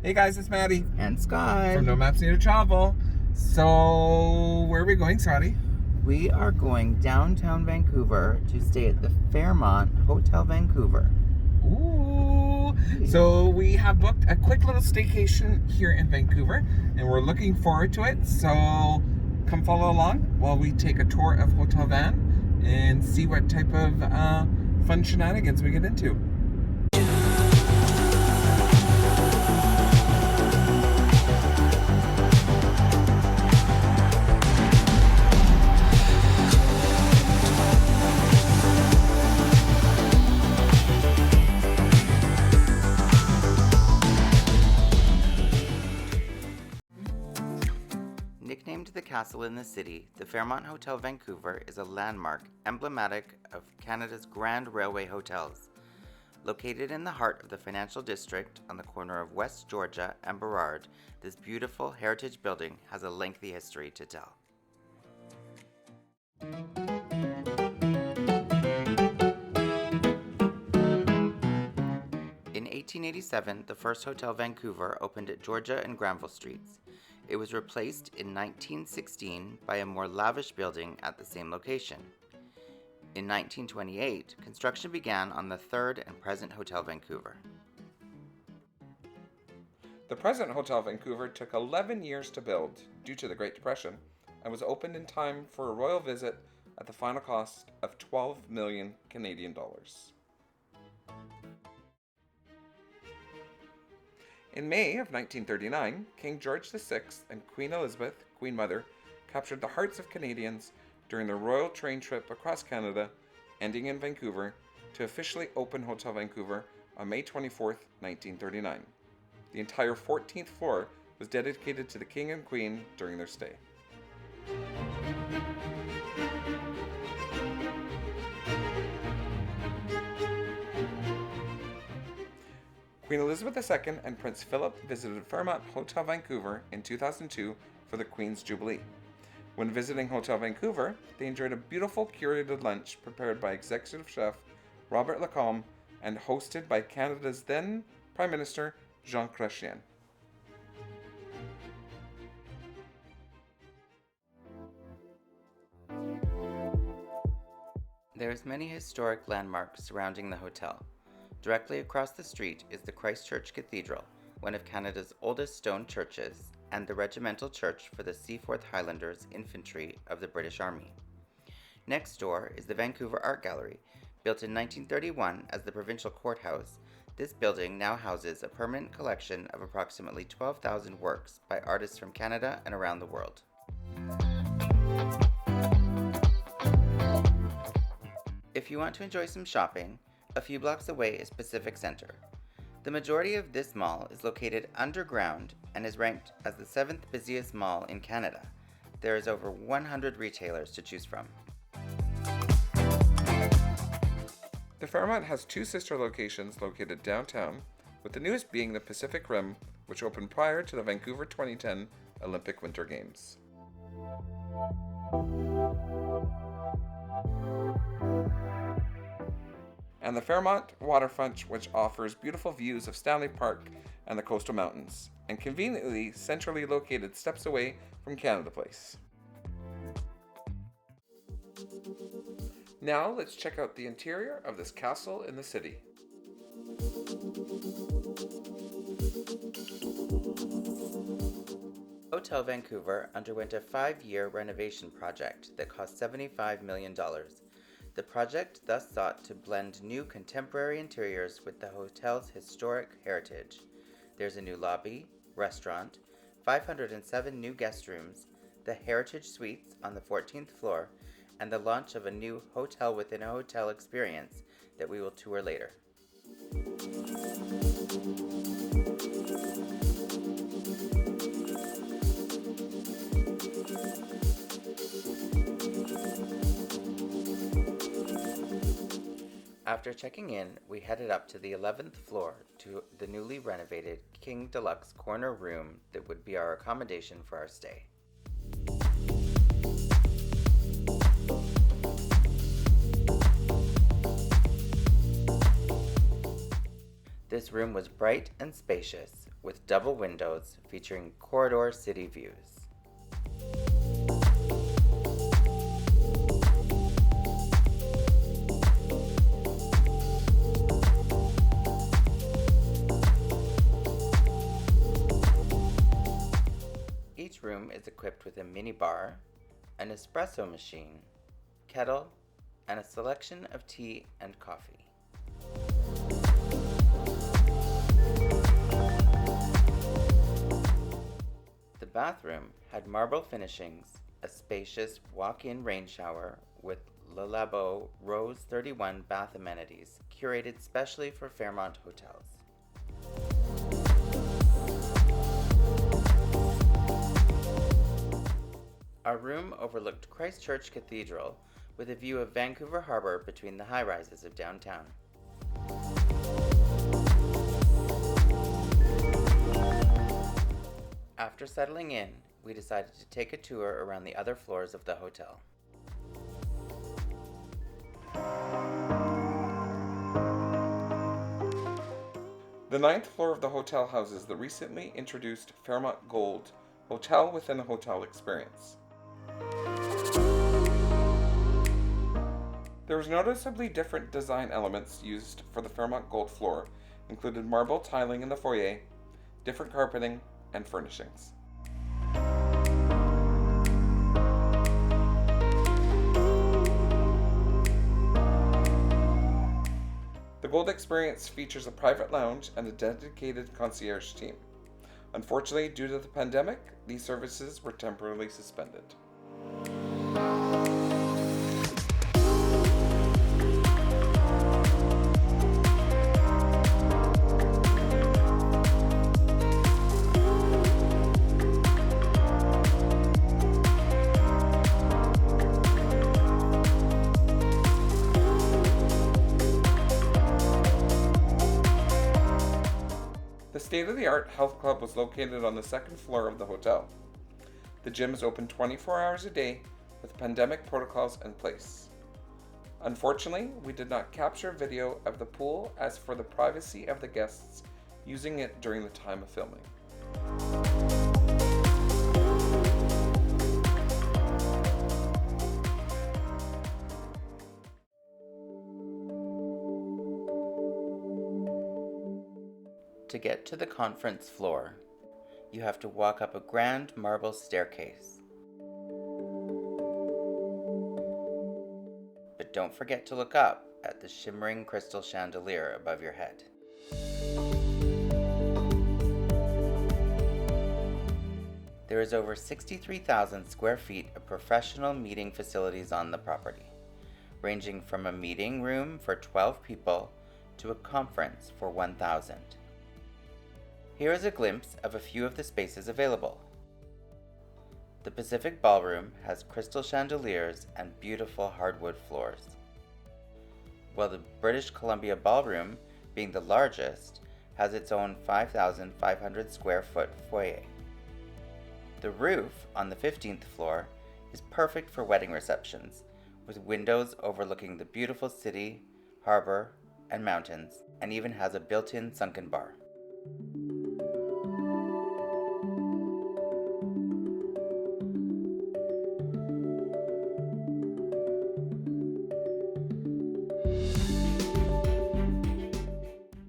Hey guys, it's Matty And Scott. from NoMapsNeededTravel. So, where are we going, Scotty? We are going downtown Vancouver to stay at the Fairmont Hotel Vancouver. Ooh! So, we have booked a quick little staycation here in Vancouver, and we're looking forward to it. So, come follow along while we take a tour of Hotel Van and see what type of fun shenanigans we get into. Nicknamed the castle in the city, the Fairmont Hotel Vancouver is a landmark emblematic of Canada's grand railway hotels. Located in the heart of the financial district on the corner of West Georgia and Burrard, this beautiful heritage building has a lengthy history to tell. In 1887, the first Hotel Vancouver opened at Georgia and Granville Streets. It was replaced in 1916 by a more lavish building at the same location. In 1928, construction began on the third and present Hotel Vancouver. The present Hotel Vancouver took 11 years to build due to the Great Depression and was opened in time for a royal visit at the final cost of 12 million Canadian dollars. In May of 1939, King George VI and Queen Elizabeth, Queen Mother, captured the hearts of Canadians during their royal train trip across Canada, ending in Vancouver, to officially open Hotel Vancouver on May 24, 1939. The entire 14th floor was dedicated to the King and Queen during their stay. Queen Elizabeth II and Prince Philip visited Fairmont Hotel Vancouver in 2002 for the Queen's Jubilee. When visiting Hotel Vancouver, they enjoyed a beautiful curated lunch prepared by executive chef Robert Lacombe and hosted by Canada's then Prime Minister Jean Chrétien. There's many historic landmarks surrounding the hotel. Directly across the street is the Christchurch Cathedral, one of Canada's oldest stone churches, and the regimental church for the Seaforth Highlanders Infantry of the British Army. Next door is the Vancouver Art Gallery. Built in 1931 as the provincial courthouse, this building now houses a permanent collection of approximately 12,000 works by artists from Canada and around the world. If you want to enjoy some shopping, a few blocks away is Pacific Centre. The majority of this mall is located underground and is ranked as the 7th busiest mall in Canada. There is over 100 retailers to choose from. The Fairmont has two sister locations located downtown, with the newest being the Pacific Rim, which opened prior to the Vancouver 2010 Olympic Winter Games. And the Fairmont Waterfront, which offers beautiful views of Stanley Park and the coastal mountains, and conveniently centrally located steps away from Canada Place. Now let's check out the interior of this castle in the city. Hotel Vancouver underwent a 5-year renovation project that cost $75 million. The project thus sought to blend new contemporary interiors with the hotel's historic heritage. There's a new lobby, restaurant, 507 new guest rooms, the Heritage Suites on the 14th floor, and the launch of a new hotel within a hotel experience that we will tour later. After checking in, we headed up to the 11th floor to the newly renovated King Deluxe Corner Room that would be our accommodation for our stay. This room was bright and spacious, with double windows featuring corridor city views. Each room is equipped with a mini bar, an espresso machine, kettle, and a selection of tea and coffee. The bathroom had marble finishings, a spacious walk-in rain shower with Le Labo Rose 31 bath amenities curated specially for Fairmont hotels. Our room overlooked Christchurch Cathedral with a view of Vancouver Harbour between the high-rises of downtown. After settling in, we decided to take a tour around the other floors of the hotel. The 9th floor of the hotel houses the recently introduced Fairmont Gold, hotel within a hotel experience. There was noticeably different design elements used for the Fairmont Gold floor, included marble tiling in the foyer, different carpeting, and furnishings. The Gold experience features a private lounge and a dedicated concierge team. Unfortunately, due to the pandemic, these services were temporarily suspended. The state-of-the-art health club was located on the 2nd floor of the hotel. The gym is open 24 hours a day with pandemic protocols in place. Unfortunately, we did not capture video of the pool as for the privacy of the guests using it during the time of filming. To get to the conference floor, you have to walk up a grand marble staircase. But don't forget to look up at the shimmering crystal chandelier above your head. There is over 63,000 square feet of professional meeting facilities on the property, ranging from a meeting room for 12 people to a conference for 1,000. Here is a glimpse of a few of the spaces available. The Pacific Ballroom has crystal chandeliers and beautiful hardwood floors, while the British Columbia Ballroom, being the largest, has its own 5,500 square foot foyer. The roof on the 15th floor is perfect for wedding receptions, with windows overlooking the beautiful city, harbor, and mountains, and even has a built-in sunken bar.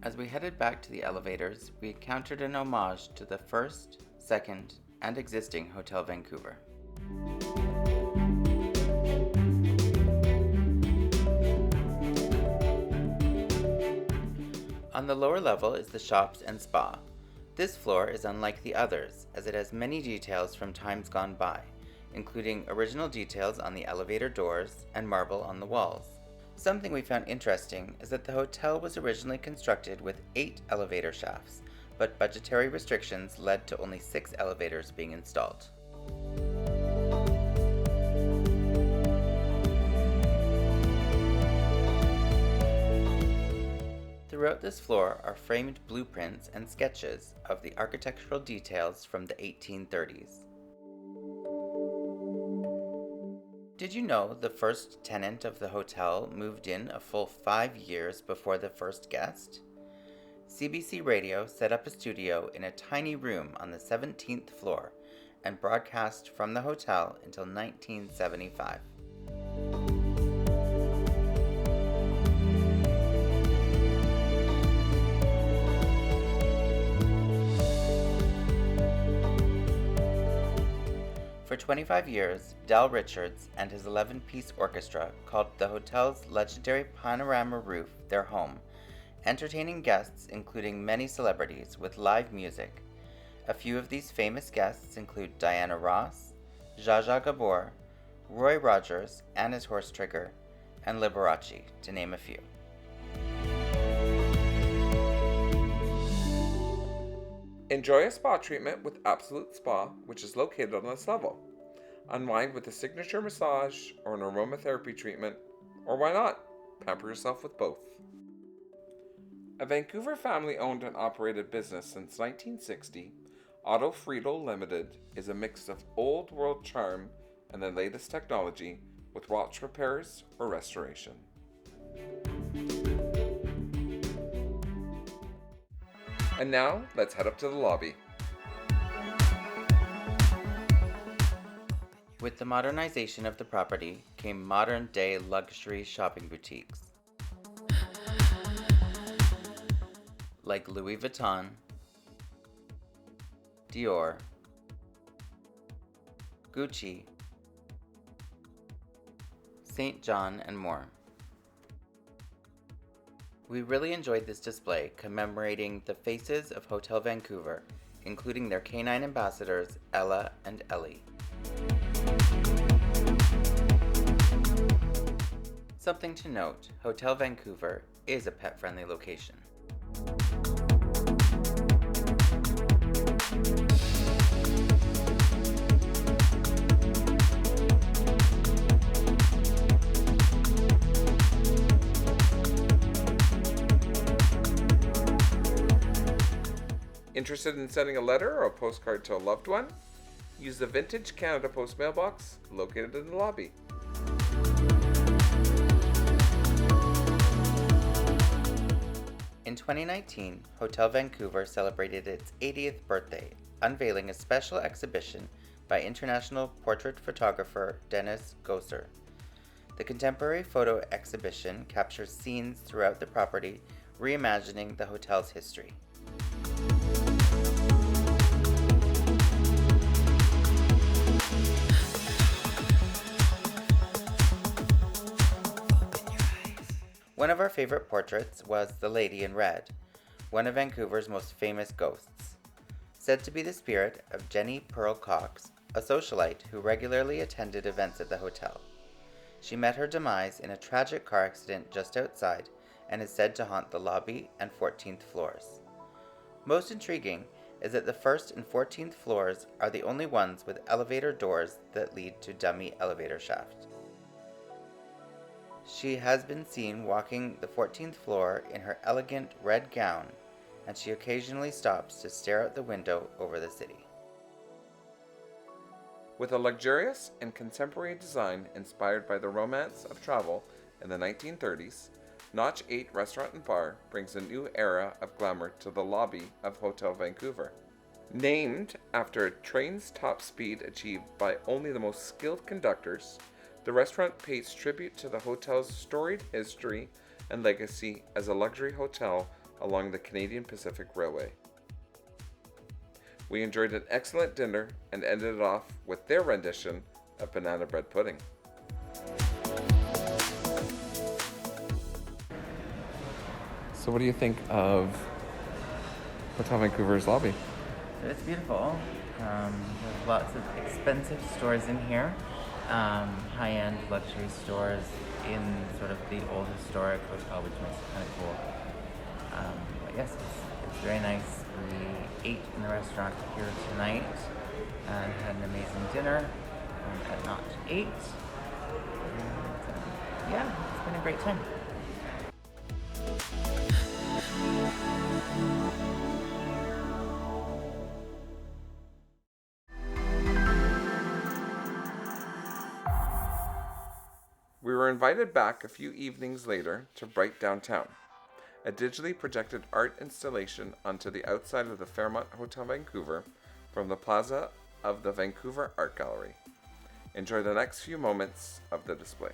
As we headed back to the elevators, we encountered an homage to the first, second, and existing Hotel Vancouver. On the lower level is the shops and spa. This floor is unlike the others, as it has many details from times gone by, including original details on the elevator doors and marble on the walls. Something we found interesting is that the hotel was originally constructed with 8 elevator shafts, but budgetary restrictions led to only 6 elevators being installed. Throughout this floor are framed blueprints and sketches of the architectural details from the 1830s. Did you know the first tenant of the hotel moved in a full 5 years before the first guest? CBC Radio set up a studio in a tiny room on the 17th floor and broadcast from the hotel until 1975. For 25 years, Del Richards and his 11-piece orchestra called the hotel's legendary panorama roof their home, entertaining guests including many celebrities with live music. A few of these famous guests include Diana Ross, Zsa Zsa Gabor, Roy Rogers and his horse Trigger, and Liberace, to name a few. Enjoy a spa treatment with Absolute Spa, which is located on this level. Unwind with a signature massage or an aromatherapy treatment, or why not, pamper yourself with both. A Vancouver family-owned and operated business since 1960, Auto Friedel Limited is a mix of old world charm and the latest technology with watch repairs or restoration. And now, let's head up to the lobby. With the modernization of the property came modern-day luxury shopping boutiques like Louis Vuitton, Dior, Gucci, St. John, and more. We really enjoyed this display commemorating the faces of Hotel Vancouver, including their canine ambassadors Ella and Ellie. Something to note, Hotel Vancouver is a pet-friendly location. Interested in sending a letter or a postcard to a loved one? Use the Vintage Canada Post mailbox located in the lobby. In 2019, Hotel Vancouver celebrated its 80th birthday, unveiling a special exhibition by international portrait photographer Dennis Gosser. The contemporary photo exhibition captures scenes throughout the property, reimagining the hotel's history. One of our favorite portraits was The Lady in Red, one of Vancouver's most famous ghosts. Said to be the spirit of Jenny Pearl Cox, a socialite who regularly attended events at the hotel. She met her demise in a tragic car accident just outside and is said to haunt the lobby and 14th floors. Most intriguing is that the 1st and 14th floors are the only ones with elevator doors that lead to dummy elevator shaft. She has been seen walking the 14th floor in her elegant red gown, and she occasionally stops to stare out the window over the city. With a luxurious and contemporary design inspired by the romance of travel in the 1930s, Noch 8 Restaurant and Bar brings a new era of glamour to the lobby of Hotel Vancouver. Named after a train's top speed achieved by only the most skilled conductors, the restaurant pays tribute to the hotel's storied history and legacy as a luxury hotel along the Canadian Pacific Railway. We enjoyed an excellent dinner and ended it off with their rendition of banana bread pudding. So what do you think of Hotel Vancouver's lobby? It's beautiful. There's lots of expensive stores in here. High-end luxury stores in sort of the old historic hotel, which makes it kind of cool. But yes, it's very nice. We ate in the restaurant here tonight and had an amazing dinner at Noch 8. And, yeah, it's been a great time. We were invited back a few evenings later to bright downtown. a digitally projected art installation onto the outside of the Fairmont Hotel Vancouver from the plaza of the Vancouver Art Gallery. Enjoy the next few moments of the display.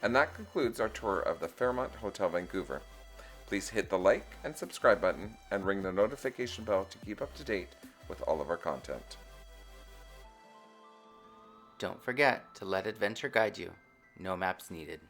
And that concludes our tour of the Fairmont Hotel Vancouver. Please hit the like and subscribe button and ring the notification bell to keep up to date with all of our content. Don't forget to let adventure guide you. No maps needed.